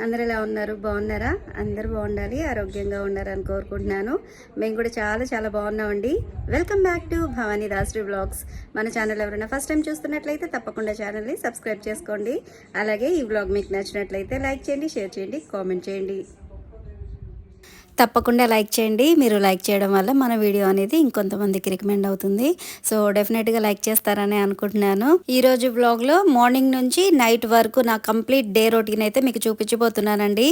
అందరూ ఎలా ఉన్నారు? బాగున్నారా? అందరూ బాగుండాలి, ఆరోగ్యంగా ఉండాలని కోరుకుంటున్నాను. మేము కూడా చాలా చాలా బాగున్నామండి. Welcome back to Bhavani Dasari vlogs. మన ఛానల్ ఎవరైనా ఫస్ట్ టైం చూస్తున్నట్లయితే తప్పకుండా ఛానల్ని సబ్స్క్రైబ్ చేసుకోండి. అలాగే ఈ వ్లాగ్ మీకు నచ్చినట్లయితే లైక్ చేయండి, షేర్ చేయండి, కామెంట్ చేయండి. తప్పకుండా లైక్ చేయండి. మీరు లైక్ చేయడం వల్ల మన వీడియో అనేది ఇంకొంతమందికి రికమెండ్ అవుతుంది. సో డెఫినెట్గా లైక్ చేస్తారని అనుకుంటున్నాను. ఈరోజు వ్లాగ్లో మార్నింగ్ నుంచి నైట్ వరకు నా కంప్లీట్ డే రొటీన్ అయితే మీకు చూపించబోతున్నానండి.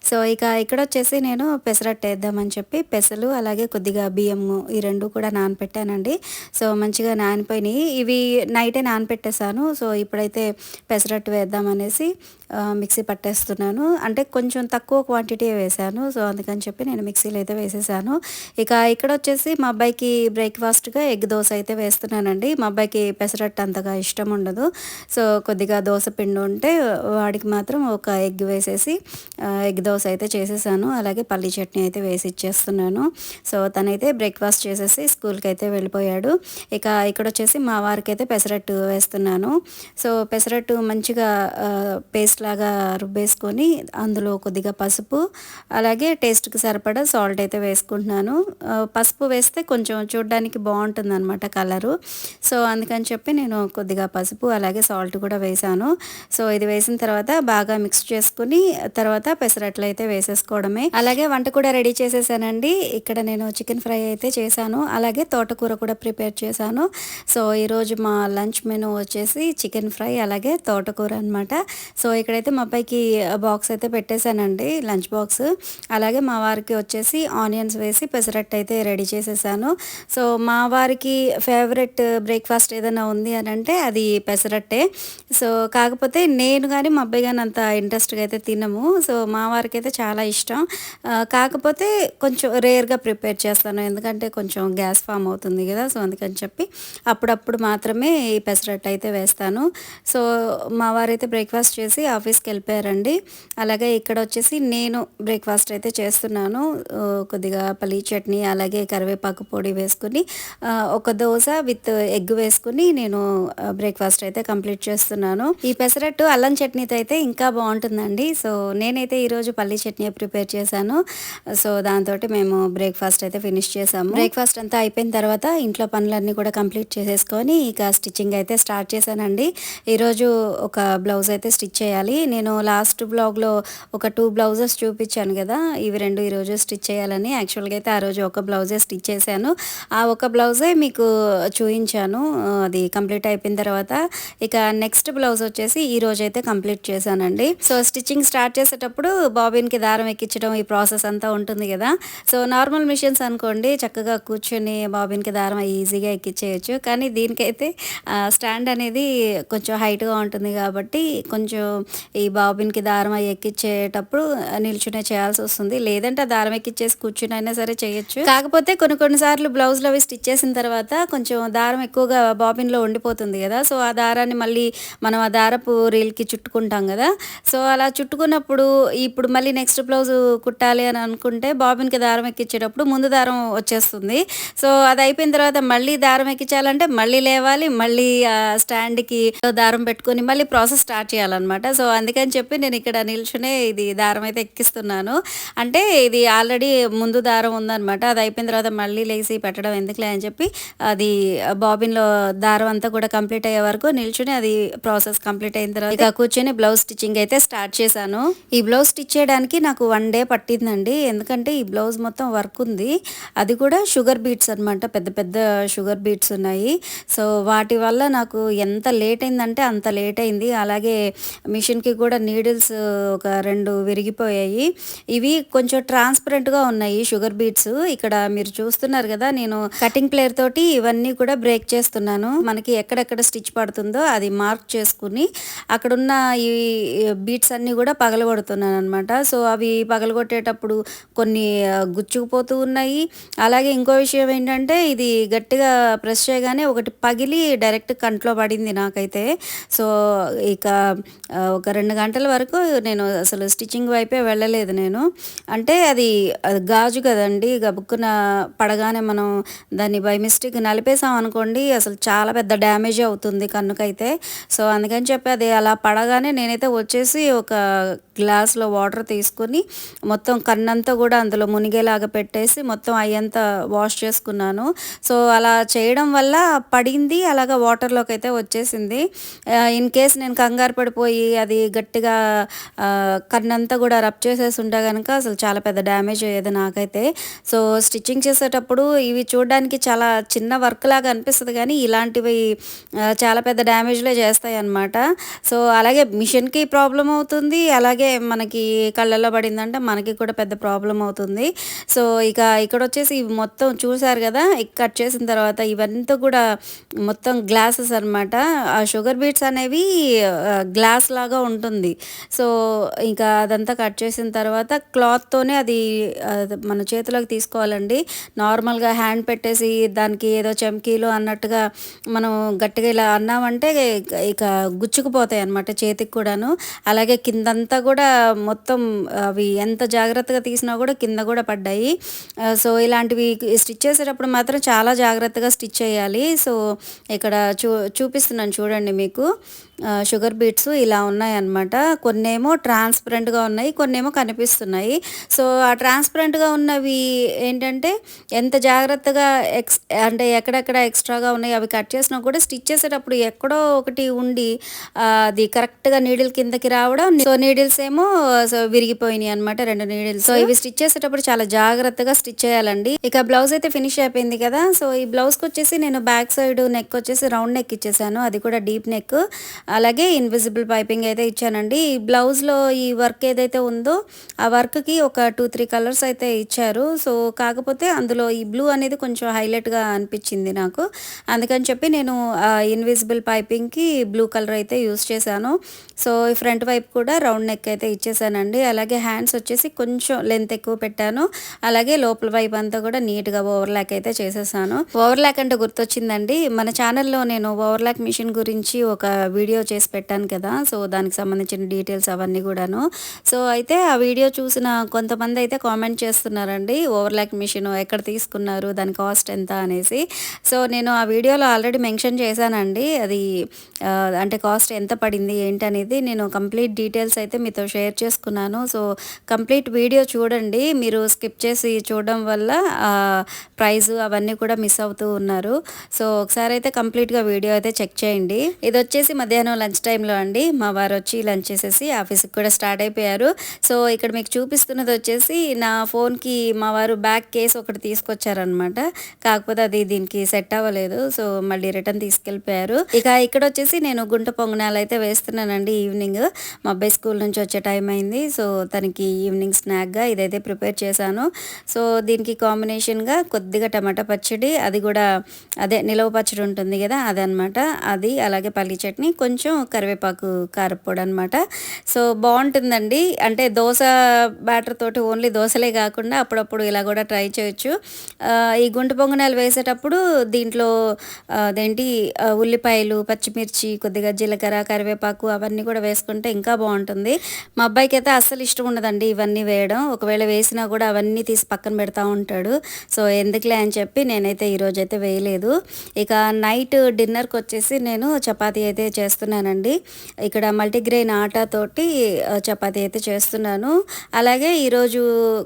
సో ఇక్కడ వచ్చేసి నేను పెసరట్టు వేద్దామని చెప్పి పెసలు అలాగే కొద్దిగా బియ్యము ఈ రెండు కూడా నానపెట్టానండి. సో మంచిగా నానిపోయినాయి. ఇవి నైటే నానపెట్టేశాను. సో ఇప్పుడైతే పెసరట్టు వేద్దామనేసి మిక్సీ పట్టేస్తున్నాను. అంటే కొంచెం తక్కువ క్వాంటిటీ వేసాను. సో అందుకని చెప్పి నేను మిక్సీలో అయితే వేసేసాను. ఇక్కడ వచ్చేసి మా అబ్బాయికి బ్రేక్ఫాస్ట్గా ఎగ్ దోశ అయితే వేస్తున్నానండి. మా అబ్బాయికి పెసరట్టు అంతగా ఇష్టం ఉండదు. సో కొద్దిగా దోశ పిండి ఉంటే వాడికి మాత్రం ఒక ఎగ్ వేసేసి ఎగ్ దోశ అయితే చేసేసాను. అలాగే పల్లీ చట్నీ అయితే వేసి ఇచ్చేస్తున్నాను. సో తనైతే బ్రేక్ఫాస్ట్ చేసేసి స్కూల్కి అయితే వెళ్ళిపోయాడు. ఇక్కడ వచ్చేసి మా వారికి అయితే పెసరట్టు వేస్తున్నాను. సో పెసరట్టు మంచిగా పేస్ట్ లాగా రుబ్బేసుకొని అందులో కొద్దిగా పసుపు అలాగే టేస్ట్కి సరిపడా సాల్ట్ అయితే వేసుకుంటున్నాను. పసుపు వేస్తే కొంచెం చూడడానికి బాగుంటుంది అనమాట కలరు. సో అందుకని చెప్పి నేను కొద్దిగా పసుపు అలాగే సాల్ట్ కూడా వేసాను. సో ఇది వేసిన తర్వాత బాగా మిక్స్ చేసుకుని తర్వాత పెసరట్లు అయితే వేసేసుకోవడమే. అలాగే వంట కూడా రెడీ చేసేసానండి. ఇక్కడ నేను చికెన్ ఫ్రై అయితే చేశాను. అలాగే తోటకూర కూడా ప్రిపేర్ చేశాను. సో ఈరోజు మా లంచ్ మెనూ వచ్చేసి చికెన్ ఫ్రై అలాగే తోటకూర అనమాట. సో ఇక్కడైతే మా అబ్బాయికి బాక్స్ అయితే పెట్టేశానండి, లంచ్ బాక్స్. అలాగే మా వారికి వచ్చేసి ఆనియన్స్ వేసి పెసరట్టు అయితే రెడీ చేసేసాను. సో మా వారికి ఫేవరెట్ బ్రేక్ఫాస్ట్ ఏదైనా ఉంది అని అంటే అది పెసరట్టే. సో కాకపోతే నేను కానీ మా అబ్బాయి కానీ అంత ఇంట్రెస్ట్గా అయితే తినము. సో మా వారికి అయితే చాలా ఇష్టం. కాకపోతే కొంచెం రేర్గా ప్రిపేర్ చేస్తాను, ఎందుకంటే కొంచెం గ్యాస్ ఫామ్ అవుతుంది కదా. సో అందుకని చెప్పి అప్పుడప్పుడు మాత్రమే ఈ పెసరట్టు అయితే వేస్తాను. సో మా వారైతే బ్రేక్ఫాస్ట్ చేసి ఆఫీస్కి వెళ్ళిపోయారండి. అలాగే ఇక్కడ వచ్చేసి నేను బ్రేక్ఫాస్ట్ అయితే చేస్తున్నాను. కొద్దిగా పల్లీ చట్నీ అలాగే కరివేపాకు పొడి వేసుకుని ఒక దోశ విత్ ఎగ్ వేసుకుని నేను బ్రేక్ఫాస్ట్ అయితే కంప్లీట్ చేస్తున్నాను. ఈ పెసరట్టు అల్లం చట్నీతో అయితే ఇంకా బాగుంటుందండి. సో నేనైతే ఈరోజు పల్లీ చట్నీ ప్రిపేర్ చేశాను. సో దాంతో మేము బ్రేక్ఫాస్ట్ అయితే ఫినిష్ చేసాము. బ్రేక్ఫాస్ట్ అంతా అయిపోయిన తర్వాత ఇంట్లో పనులన్నీ కూడా కంప్లీట్ చేసేసుకొని స్టిచ్చింగ్ అయితే స్టార్ట్ చేశానండి. ఈరోజు ఒక బ్లౌజ్ అయితే స్టిచ్ చేయాలి. నేను లాస్ట్ బ్లాగ్లో ఒక 2 బ్లౌజెస్ చూపించాను కదా, ఇవి 2 ఈరోజు స్టిచ్ చేయాలని. యాక్చువల్గా అయితే ఆ రోజు ఒక బ్లౌజే స్టిచ్ చేశాను. ఆ ఒక బ్లౌజే మీకు చూపించాను. అది కంప్లీట్ అయిపోయిన తర్వాత నెక్స్ట్ బ్లౌజ్ వచ్చేసి ఈ రోజు అయితే కంప్లీట్ చేశానండి. సో స్టిచ్చింగ్ స్టార్ట్ చేసేటప్పుడు బాబిన్కి దారం ఎక్కించడం ఈ ప్రాసెస్ అంతా ఉంటుంది కదా. సో నార్మల్ మిషన్స్ అనుకోండి చక్కగా కూర్చొని బాబిన్కి దారం ఈజీగా ఎక్కించేయచ్చు. కానీ దీనికైతే స్టాండ్ అనేది కొంచెం హైట్గా ఉంటుంది కాబట్టి కొంచెం ఈ బాబిన్కి దారం ఎక్కించేటప్పుడు నిల్చునే చేయాల్సి వస్తుంది. లేదంటే ఆ దారం ఎక్కించేసి కూర్చుని అయినా సరే చేయొచ్చు. కాకపోతే కొన్నిసార్లు బ్లౌజ్లో అవి స్టిచ్ చేసిన తర్వాత కొంచెం దారం ఎక్కువగా బాబిన్లో ఉండిపోతుంది కదా. సో ఆ దారాన్ని మళ్ళీ మనం ఆ దారపు రీల్కి చుట్టుకుంటాం కదా. సో అలా చుట్టుకున్నప్పుడు ఇప్పుడు మళ్ళీ నెక్స్ట్ బ్లౌజ్ కుట్టాలి అని అనుకుంటే బాబిన్కి దారం ఎక్కించేటప్పుడు ముందు దారం వచ్చేస్తుంది. సో అది అయిపోయిన తర్వాత మళ్ళీ దారం ఎక్కించాలంటే మళ్ళీ లేవాలి, మళ్ళీ స్టాండ్కి దారం పెట్టుకొని మళ్ళీ ప్రాసెస్ స్టార్ట్ చేయాలన్నమాట. సో అందుకని చెప్పి నేను ఇక్కడ నిల్చునే ఇది దారం అయితే ఎక్కిస్తున్నాను. అంటే ఇది ఆల్రెడీ ముందు దారం ఉందన్నమాట. అది అయిపోయిన తర్వాత మళ్ళీ లేసి పెట్టడం ఎందుకులే అని చెప్పి అది బాబిన్లో దారం అంతా కూడా కంప్లీట్ అయ్యే వరకు నిల్చుని అది ప్రాసెస్ కంప్లీట్ అయిన తర్వాత కూర్చొని బ్లౌజ్ స్టిచ్చింగ్ అయితే స్టార్ట్ చేశాను. ఈ బ్లౌజ్ స్టిచ్ చేయడానికి నాకు 1 డే పట్టిందండి. ఎందుకంటే ఈ బ్లౌజ్ మొత్తం వర్క్ ఉంది. అది కూడా షుగర్ బీట్స్ అనమాట, పెద్ద పెద్ద షుగర్ బీట్స్ ఉన్నాయి. సో వాటి వల్ల నాకు ఎంత లేట్ అయిందంటే అంత లేట్ అయింది. అలాగే మిషన్కి కూడా నీడిల్స్ ఒక 2 విరిగిపోయాయి. ఇవి కొంచెం ట్రాన్స్పరెంట్గా ఉన్నాయి షుగర్ బీట్స్. ఇక్కడ మీరు చూస్తున్నారు కదా, నేను కటింగ్ ప్లేయర్ తోటి ఇవన్నీ కూడా బ్రేక్ చేస్తున్నాను. మనకి ఎక్కడెక్కడ స్టిచ్ పడుతుందో అది మార్క్ చేసుకుని అక్కడున్న ఈ బీట్స్ అన్నీ కూడా పగలగొడుతున్నాను అనమాట. సో అవి పగలగొట్టేటప్పుడు కొన్ని గుచ్చుకుపోతూ ఉన్నాయి. అలాగే ఇంకో విషయం ఏంటంటే ఇది గట్టిగా ప్రెస్ చేయగానే ఒకటి పగిలి డైరెక్ట్ కంట్లో పడింది నాకైతే. సో ఒక 2 గంటల వరకు నేను అసలు స్టిచ్చింగ్ వైపే వెళ్ళలేదు నేను. అంటే అది గాజు కదండీ! గబుక్కున పడగానే మనం దాన్ని బై మిస్టేక్ నలిపేసాం అనుకోండి అసలు చాలా పెద్ద డ్యామేజే అవుతుంది కన్నుకైతే. సో, అందుకని చెప్పి అది అలా పడగానే నేనైతే వచ్చేసి ఒక గ్లాస్‌లో వాటర్ తీసుకొని మొత్తం కన్నంతా గూడా అందులో మునిగేలాగా పెట్టేసి మొత్తం అయ్యంతా వాష్ చేసుకున్నాను. సో, అలా చేయడం వల్ల పడింది అలాగా వాటర్‌లోకైతే వచ్చేసింది. ఇన్ కేస్ నేను కంగారు పడిపోయి అది గట్టిగా కన్నంతా గూడా రబ్ చేసేసుంటే గనక అసలు చాలా పెద్ద డ్యామేజ్ అయ్యేది నాకైతే. సో, స్టిచ్చింగ్ చేసేటప్పుడు ఇవి చూడడానికి చాలా చిన్న వర్క్ లాగా అనిపిస్తది గానీ, ఇలాంటివి చాలా పెద్ద డ్యామేజ్‌లే చేస్తాయన్నమాట. సో, అలాగే మిషన్‌కి ప్రాబ్లమ్ అవుతుంది. అలాగే మనకి కళ్ళల్లో పడిందంటే మనకి కూడా పెద్ద ప్రాబ్లమ్ అవుతుంది. సో, ఇక ఇక్కడొచ్చేసి ఇవి మొత్తం చూసారు గదా! కట్ చేసిన తర్వాత ఇవంతా కూడా మొత్తం గ్లాసెస్ అనమాట. ఆ షుగర్ బీట్స్ అనేవి గ్లాస్ లాగా ఉంటుంది. సో, ఇంకా అదంతా కట్ చేసిన తర్వాత క్లాత్‌తోనే అది మన చేతిలోకి తీసుకోవాలండి. నార్మల్‌గా హ్యాండ్ పెట్టేసి దానికి ఏదో చెంకీలు అన్నట్టుగా మనం గట్టిగా ఇలా అన్నామంటే ఇక గుచ్చుకుపోతాయన్నమాట చేతికి కూడాను. అలాగే కిందంతా గూడా మొత్తం అవి ఎంత జాగ్రత్తగా తీసినా గూడా కింద గూడా పడ్డాయి. సో, ఇలాంటివి స్టిచ్ చేసేటప్పుడు మాత్రం చాలా జాగ్రత్తగా స్టిచ్ చేయాలి. సో, ఇక్కడ చూపిస్తున్నాను చూడండి మీకు. షుగర్ బీట్స్ ఇలా ఉన్నాయన్నమాట. కొన్నేమో ట్రాన్స్‌పరెంట్‌గా ఉన్నాయి. కొన్నేమో కనిపిస్తున్నాయి. సో, ఆ ట్రాన్స్‌పరెంట్‌గా ఉన్నవి ఏంటంటే ఎంత జాగ్రత్తగా అంటే ఎక్కడెక్కడ ఎక్స్‌ట్రాగా ఉన్నాయి అవి కట్ చేసినా కూడా స్టిచ్ చేసేటప్పుడు ఎక్కడో ఒకటి ఉండి అది కరెక్ట్‌గా నీడిల్ కిందకి రావడం. సో, నీడిల్స్ ఏమో విరిగిపోయినాయి అనమాట 2 నీడిల్స్. సో, ఇవి స్టిచ్ చేసేటప్పుడు చాలా జాగ్రత్తగా స్టిచ్ చేయాలండి. ఇక బ్లౌజ్ అయితే ఫినిష్ అయిపోయింది కదా! సో, ఈ బ్లౌజ్‌కొచ్చేసి నేను బ్యాక్ సైడ్ నెక్ వచ్చేసి రౌండ్ నెక్ ఇచ్చేసాను. అది కూడా డీప్ నెక్. అలాగే ఇన్విజిబుల్ పైపింగ్ అయితే ఇచ్చానండి. ఈ బ్లౌజ్‌లో ఈ వర్క్ ఏదైతే ఉందో ఆ వర్క్‌కి ఒక 2, 3 కలర్స్ అయితే ఇచ్చారు. సో, కాకపోతే అందులో ఈ బ్లూ అనేది కొంచెం హైలైట్‌గా అనిపించింది నాకు. అందుకని చెప్పి నేను ఇన్విజిబుల్ పైపింగ్‌కి బ్లూ కలర్ అయితే యూజ్ చేశాను. సో, ఈ ఫ్రంట్ వైపు కూడా రౌండ్ నెక్ అయితే ఇచ్చేసానండి. అలాగే హ్యాండ్స్ వచ్చేసి కొంచెం లెంత్ ఎక్కువ పెట్టాను. అలాగే లోపల వైపు అంతా కూడా నీట్‌గా ఓవర్‌లాక్ అయితే చేసేసాను. ఓవర్‌లాక్ అంటే గుర్తొచ్చిందండి. మన ఛానల్‌లో నేను ఓవర్‌లాక్ మిషన్ గురించి ఒక వీడియో చేసి పెట్టాను కదా! సో, దానికి సంబంధించిన డీటెయిల్స్ అవన్నీ కూడాను. సో, అయితే ఆ వీడియో చూసిన కొంతమంది అయితే కామెంట్ చేస్తున్నారండి. ఓవర్‌లాక్ మిషన్ ఎక్కడ తీసుకున్నారు? దాని కాస్ట్ ఎంత అనేసి. సో, నేను ఆ వీడియోలో ఆల్రెడీ మెన్షన్ చేశానండి. అది అంటే కాస్ట్ ఎంత పడింది ఏంటనేది నేను కంప్లీట్ డీటెయిల్స్ అయితే మీతో షేర్ చేసుకున్నాను. సో, కంప్లీట్ వీడియో చూడండి. మీరు స్కిప్ చేసి చూడడం వల్ల ప్రైజు అవన్నీ కూడా మిస్ అవుతూ ఉన్నారు. సో, ఒకసారి అయితే కంప్లీట్‌గా వీడియో అయితే చెక్ చేయండి. ఇదొచ్చేసి మధ్యాహ్నం లంచ్ టైంలో అండి. మా వారు వచ్చి లంచ్ చేసేసి ఆఫీస్‌కి కూడా స్టార్ట్ అయిపోయారు. సో, ఇక్కడ మీకు చూపిస్తున్నది వచ్చేసి నా ఫోన్‌కి మా వారు బ్యాక్ కేస్ ఒకటి తీసుకొచ్చారనమాట. కాకపోతే అది దీనికి సెట్ అవ్వలేదు. సో, మళ్ళీ రిటర్న్ తీసుకెళ్ళిపోయారు. ఇక ఇక్కడొచ్చేసి నేను గుంట పొంగనాలు అయితే వేస్తున్నానండి ఈవినింగ్. మా అబ్బాయి స్కూల్ నుంచి వచ్చే టైం అయింది. సో, తనకి ఈవినింగ్ స్నాక్‌గా ఇదైతే ప్రిపేర్ చేశాను. సో, దీనికి కాంబినేషన్‌గా కొద్దిగా టమాటా పచ్చడి, అది కూడా అదే నిలవ పచ్చడి ఉంటుంది కదా! అదనమాట. అది అలాగే పల్లి చట్నీ, కొంచెం కరివేపాకు కారప్పొడి అనమాట. సో, బావుంటుందండి. అంటే దోస బ్యాటర్ తోటి ఓన్లీ దోసలే కాకుండా అప్పుడప్పుడు ఇలా కూడా ట్రై చేయొచ్చు. ఈ గుంట పొంగనాలు వేసేటప్పుడు దీంట్లో అదేంటి ఉల్లిపాయలు, పచ్చిమిర్చి, కొద్దిగా జీలకర్ర, కరివేపాకు అవన్నీ కూడా వేసుకుంటే ఇంకా బావుంటుంది. మా అబ్బాయికైతే అస్సలు ఇష్టం ఉండదండి ఇవన్నీ వేయడం. ఒకవేళ వేసినా కూడా అవన్నీ తీసి పక్కన పెడతా ఉంటాడు. సో, ఎందుకులే అని చెప్పి నేనైతే ఈరోజైతే వేయలేదు. ఇక నైట్ డిన్నర్‌కి వచ్చేసి నేను చపాతీ అయితే చేస్తున్నానండి. ఇక్కడ మల్టీగ్రెయిన్ ఆటాతోటి చపాతీ అయితే చేస్తున్నాను. అలాగే ఈరోజు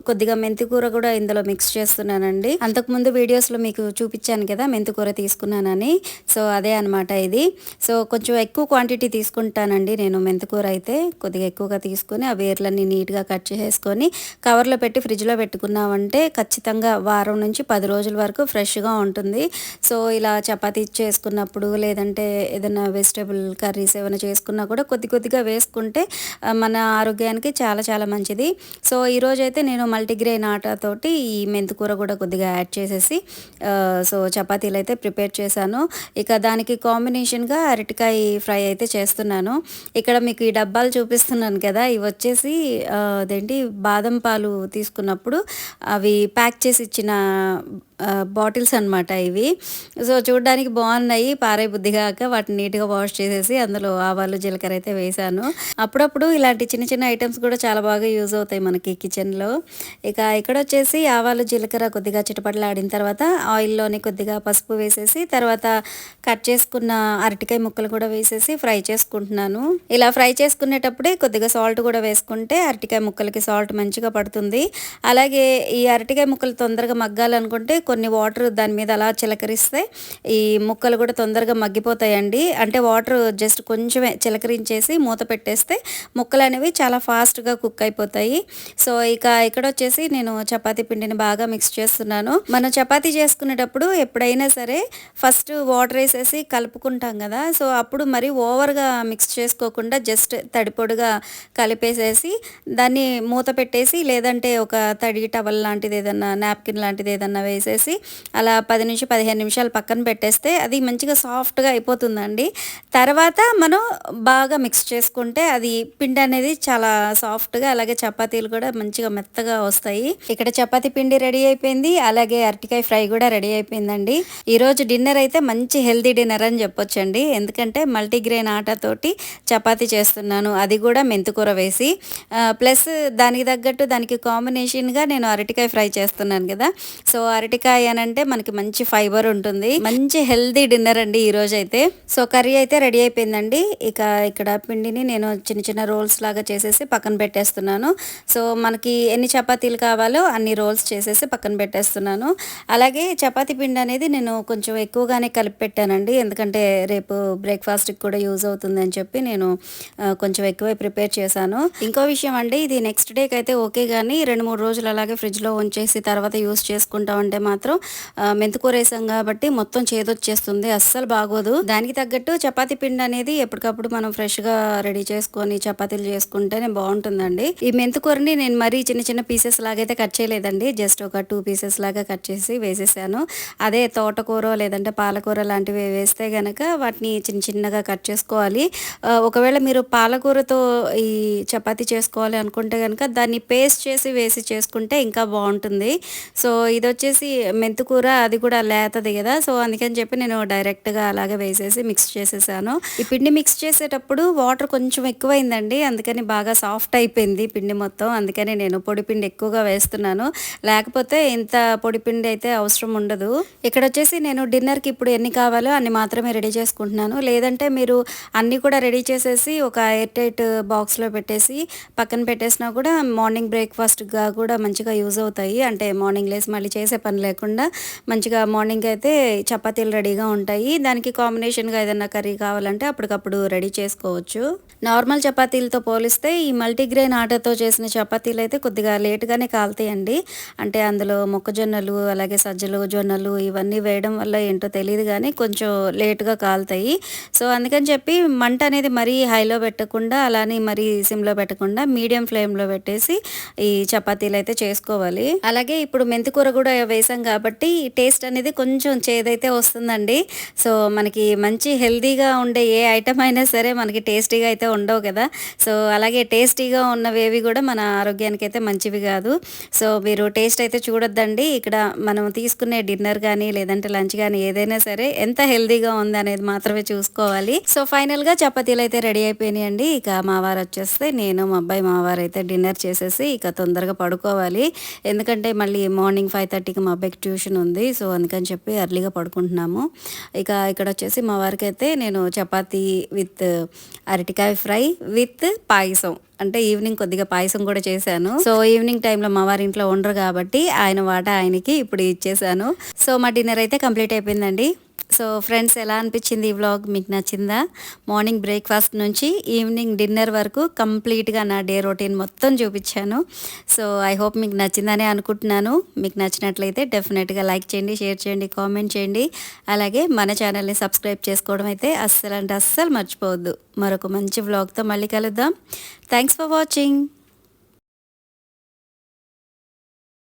కొద్దిగా మెంతి కూర కూడా ఇందులో మిక్స్ చేస్తున్నానండి. అంతకుముందు వీడియోస్‌లో మీకు చూపించాను కదా! మెంతి కూర తీసుకున్నానని. సో, అదే అనమాట ఇది. సో, కొంచెం ఎక్కువ క్వాంటిటీ తీసుకుంటానండి నేను మెంతికూర అయితే. కొద్దిగా ఎక్కువగా తీసుకొని ఆ వేర్లన్నీ నీట్‌గా కట్ చేసేసుకొని కవర్లో పెట్టి ఫ్రిడ్జ్‌లో పెట్టుకున్నామంటే ఖచ్చితంగా వారం నుంచి 10 రోజుల వరకు ఫ్రెష్‌గా ఉంటుంది. సో, ఇలా చపాతీ చేసుకున్నప్పుడు లేదంటే ఏదైనా వెజిటబుల్ కర్రీస్ ఏమైనా చేసుకున్నా కూడా కొద్ది కొద్దిగా వేసుకుంటే మన ఆరోగ్యానికి చాలా చాలా మంచిది. సో, ఈరోజైతే నేను మల్టీగ్రెయిన్ ఆటాతోటి ఈ మెంతికూర కూడా కొద్దిగా యాడ్ చేసేసి సో, చపాతీలు అయితే ప్రిపేర్ చేశాను. ఇక దానికి కాంబినేషన్‌గా అరటికాయ ఫ్రై అయితే చేస్తున్నాను. ఇక్కడ మీకు ఈ డబ్బాలు చూపిస్తున్నాను కదా! ఇవి వచ్చేసి అదేంటి బాదం పాలు తీసుకున్నప్పుడు అవి ప్యాక్ చేసి ఇచ్చిన బాటిల్స్ అనమాట ఇవి. సో చూడ్డానికి బాగున్నాయి, పారే బుద్ధి కాక వాటిని నీట్గా వాష్ చేసేసి అందులో ఆవాలు జీలకర్ర అయితే వేసాను. అప్పుడప్పుడు ఇలాంటి చిన్న చిన్న ఐటమ్స్ కూడా చాలా బాగా యూజ్ అవుతాయి మనకి కిచెన్లో. ఇక ఇక్కడ వచ్చేసి ఆవాలు జీలకర్ర కొద్దిగా చిటపటలాడిన తర్వాత ఆయిల్లోని కొద్దిగా పసుపు వేసేసి తర్వాత కట్ చేసుకున్న అరటికాయ ముక్కలు కూడా వేసేసి ఫ్రై చేసుకుంటున్నాను. ఇలా ఫ్రై చేసుకునేటప్పుడే కొద్దిగా సాల్ట్ కూడా వేసుకుంటే అరటికాయ ముక్కలకి సాల్ట్ మంచిగా పడుతుంది. అలాగే ఈ అరటికాయ ముక్కలు తొందరగా మగ్గాలనుకుంటే కొన్ని వాటర్ దాని మీద అలా చిలకరిస్తే ఈ ముక్కలు కూడా తొందరగా మగ్గిపోతాయండి. అంటే వాటర్ జస్ట్ కొంచెమే చిలకరించేసి మూత పెట్టేస్తే ముక్కలు అనేవి చాలా ఫాస్ట్గా కుక్ అయిపోతాయి. సో ఇక ఇక్కడ వచ్చేసి నేను చపాతీ పిండిని బాగా మిక్స్ చేస్తున్నాను. మనం చపాతీ చేసుకునేటప్పుడు ఎప్పుడైనా సరే ఫస్ట్ వాటర్ వేసేసి కలుపుకుంటాం కదా, సో అప్పుడు మరి ఓవర్గా మిక్స్ చేసుకోకుండా జస్ట్ తడిపొడిగా కలిపేసేసి దాన్ని మూత పెట్టేసి లేదంటే ఒక తడి టవల్ లాంటిది ఏదన్నా నాప్కిన్ లాంటిది ఏదన్నా వేసేసి అలా 10-15 నిమిషాలు పక్కన పెట్టేస్తే అది మంచిగా సాఫ్ట్గా అయిపోతుందండి. తర్వాత మనం బాగా మిక్స్ చేసుకుంటే అది పిండి అనేది చాలా సాఫ్ట్గా, అలాగే చపాతీలు కూడా మంచిగా మెత్తగా వస్తాయి. ఇక్కడ చపాతీ పిండి రెడీ అయిపోయింది, అలాగే అరటికాయ ఫ్రై కూడా రెడీ అయిపోయిందండి. ఈరోజు డిన్నర్ అయితే మంచి హెల్తీ డిన్నర్ అని చెప్పొచ్చండి. ఎందుకంటే మల్టీగ్రెయిన్ ఆటాతోటి చపాతీ చేస్తున్నాను, అది కూడా మెంతికూర వేసి, ప్లస్ దానికి తగ్గట్టు దానికి కాంబినేషన్గా నేను అరటికాయ ఫ్రై చేస్తున్నాను కదా. సో అరటికాయ అని అంటే మనకి మంచి ఫైబర్ ఉంటుంది, మంచి హెల్తీ డిన్నర్ అండి ఈరోజు అయితే. సో కర్రీ అయితే రెడీ అయిపోయిందండి. ఇక ఇక్కడ పిండిని నేను చిన్న చిన్న రోల్స్ లాగా చేసేసి పక్కన పెట్టేస్తున్నాను. సో మనకి ఎన్ని చపాతీలు కావాలో అన్ని రోల్స్ చేసేసి పక్కన పెట్టేస్తున్నాను. అలాగే చపాతీ పిండి అనేది నేను కొంచెం ఎక్కువగానే కలిపి పెట్టానండి, ఎందుకంటే రేపు బ్రేక్ఫాస్ట్కి కూడా యూజ్ అవుతుంది అని చెప్పి నేను కొంచెం ఎక్కువే ప్రిపేర్ చేశాను. ఇంకో విషయం అండి, ఇది నెక్స్ట్ డేకి అయితే ఓకే, కానీ 2-3 రోజులు అలాగే ఫ్రిడ్జ్లో ఉంచేసి తర్వాత యూజ్ చేసుకుంటామంటే మాత్రం మెంతికూర వేసాం కాబట్టి మొత్తం చేదొచ్చేస్తుంది, అస్సలు బాగోదు. దానికి తగ్గట్టు చపాతీ పిండి అనేది ఎప్పటికప్పుడు మనం ఫ్రెష్గా రెడీ చేసుకొని చపాతీలు చేసుకుంటేనే బాగుంటుందండి. ఈ మెంతికూరని నేను మరీ చిన్న చిన్న పీసెస్ లాగైతే కట్ చేయలేదండి, జస్ట్ ఒక 2 పీసెస్ లాగా కట్ చేసి వేసేసాను. అదే తోటకూర లేదంటే పాలకూర లాంటివి వేస్తే గనక వాటిని చిన్న చిన్నగా కట్ చేసుకోవాలి. ఒకవేళ మీరు పాలకూరతో ఈ చపాతీ చేసుకోవాలి అనుకుంటే కనుక దాన్ని పేస్ట్ చేసి వేసి చేసుకుంటే ఇంకా బాగుంటుంది. సో ఇది వచ్చేసి మెంతికూర, అది కూడా లేతది కదా, సో అందుకని చెప్పి నేను డైరెక్ట్గా అలాగే వేసేసి మిక్స్ చేసేసాను. ఈ పిండి మిక్స్ చేసేటప్పుడు వాటర్ కొంచెం ఎక్కువైందండి, అందుకని బాగా సాఫ్ట్ అయిపోయింది పిండి మొత్తం. అందుకని నేను పొడి పిండి ఎక్కువగా వేస్తున్నాను, లేకపోతే ఇంత పొడి పిండి అయితే అవసరం ఉండదు. ఇక్కడ వచ్చేసి నేను డిన్నర్కి ఇప్పుడు ఎన్ని కావాలో అన్ని మాత్రమే రెడీ చేసుకుంటున్నాను. లేదంటే మీరు అన్నీ కూడా రెడీ చేసేసి ఒక ఎయిర్ టైట్ బాక్స్లో పెట్టేసి పక్కన పెట్టేసినా కూడా మార్నింగ్ బ్రేక్ఫాస్ట్గా కూడా మంచిగా యూజ్ అవుతాయి. అంటే మార్నింగ్ లేసి మళ్ళీ చేసే పని లేకుండా మంచిగా మార్నింగ్ అయితే చపాతీలు రెడీగా ఉంటాయి. దానికి కాంబినేషన్గా ఏదైనా కర్రీ కావాలంటే అప్పటికప్పుడు రెడీ చేసుకోవచ్చు. నార్మల్ చపాతీలతో పోలిస్తే ఈ మల్టీగ్రెయిన్ ఆటాతో చేసిన చపాతీలు అయితే కొద్దిగా లేట్గానే కాలుతాయండి. అంటే అందులో మొక్కజొన్నలు అలాగే సజ్జలు జొన్నలు ఇవన్నీ వేయడం వల్ల ఏంటో తెలియదు కానీ కొంచెం లేట్గా కాలుతాయి. సో అందుకని చెప్పి మంట అనేది మరీ హైలో పెట్టకుండా అలానే మరీ సిమ్లో పెట్టకుండా మీడియం ఫ్లేమ్లో పెట్టేసి ఈ చపాతీలు అయితే చేసుకోవాలి. అలాగే ఇప్పుడు మెంతికూర కూడా వేసాం కాబట్టి టేస్ట్ అనేది కొంచెం చేదైతే వస్తుందండి. సో మనకి మంచి హెల్తీగా ఉండే ఏ ఐటమ్ అయినా సరే మనకి టేస్టీగా అయితే ఉండవు కదా. సో అలాగే టేస్టీగా ఉన్నవేవి కూడా మన ఆరోగ్యానికి అయితే మంచివి కాదు. సో మీరు టేస్ట్ అయితే చూడొద్దండి. ఇక్కడ మనం తీసుకునే డిన్నర్ కానీ లేదంటే లంచ్ కానీ ఏదైనా సరే ఎంత హెల్తీగా ఉంది అనేది మాత్రమే చూసుకోవాలి. సో ఫైనల్గా చపాతీలు అయితే రెడీ అయిపోయినాయండి. ఇక మా వారు వచ్చేస్తే నేను మా అబ్బాయి మా వారు అయితే డిన్నర్ చేసేసి ఇక తొందరగా పడుకోవాలి. ఎందుకంటే మళ్ళీ మార్నింగ్ 5:30కి మా అబ్బాయికి ట్యూషన్ ఉంది. సో అందుకని చెప్పి ఎర్లీగా పడుకుంటున్నాము. ఇక ఇక్కడ వచ్చేసి మా వారికి అయితే నేను చపాతీ విత్ అరటికాయ ఫ్రై విత్ పాయసం, అంటే ఈవినింగ్ కొద్దిగా పాయసం కూడా చేశాను. సో ఈవినింగ్ టైంలో మా వారి ఇంట్లో ఉండరు కాబట్టి ఆయన వాట ఆయనకి ఇప్పుడు ఇచ్చేసాను. సో మా డిన్నర్ అయితే కంప్లీట్ అయిపోయిందండి. సో ఫ్రెండ్స్, ఎలా అనిపించింది ఈ వ్లాగ్? మీకు నచ్చిందా? మార్నింగ్ బ్రేక్ఫాస్ట్ నుంచి ఈవినింగ్ డిన్నర్ వరకు కంప్లీట్గా నా డే రొటీన్ మొత్తం చూపించాను. సో ఐ హోప్ మీకు నచ్చిందని అనుకుంటున్నాను. మీకు నచ్చినట్లయితే డెఫినెట్గా లైక్ చేయండి, షేర్ చేయండి, కామెంట్ చేయండి. అలాగే మన ఛానల్ని సబ్స్క్రైబ్ చేసుకోవడం అయితే అస్సలు మర్చిపోవద్దు. మరొక మంచి వ్లాగ్తో మళ్ళీ కలుద్దాం. Thanks for watching.